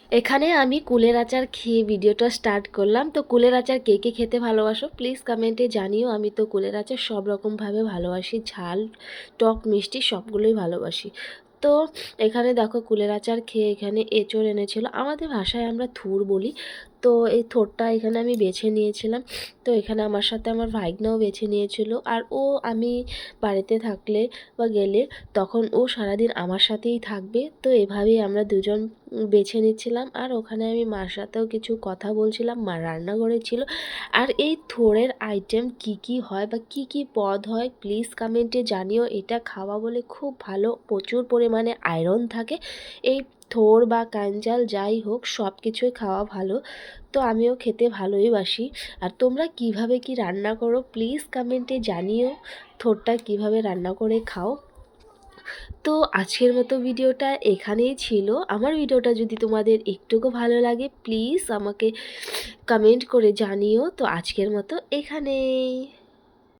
এখানে আমি কুলের আচার খেয়ে ভিডিওটা স্টার্ট করলাম। তো কুলের আচার কে কে খেতে ভালোবাসো প্লিজ কমেন্টে জানিও। আমি তো কুলের আচার সব রকমভাবে ভালোবাসি, ঝাল টক মিষ্টি সবগুলোই ভালোবাসি। তো এখানে দেখো কুলের আচার খেয়ে এখানে এঁচোড় এনেছিল, আমাদের ভাষায় আমরা থুর বলি। তো এই থোরটা এখানে আমি বেছে নিয়েছিলাম। তো এখানে আমার সাথে আমার ভাইগনাও বেছে নিয়েছিল। আর ও আমি বাড়িতে থাকলে বা গেলে তখন ও সারাদিন আমার সাথেই থাকবে। তো এভাবেই আমরা দুজন বেছে নিচ্ছিলাম। আর ওখানে আমি মার সাথেও কিছু কথা বলছিলাম, মা রান্নাঘরে ছিল। আর এই থোড়ের আইটেম কি কি হয় বা কি কি পদ হয় প্লিজ কমেন্টে জানিও। এটা খাওয়া বলে খুব ভালো, প্রচুর পরিমাণে আয়রন থাকে। এই থোড় বা কাঞ্জাল যাই হোক সব কিছুই খাওয়া ভালো। তো আমিও খেতে ভালোই বাসি। আর তোমরা কিভাবে কি রান্না করো প্লিজ কমেন্টে জানিও, থোড়টা কিভাবে রান্না করে খাও। তো আজকের মতো ভিডিওটা এখানেই ছিল। আমার ভিডিওটা যদি তোমাদের একটুকু ভালো লাগে প্লিজ আমাকে কমেন্ট করে জানিও। তো আজকের মতো এখানেই।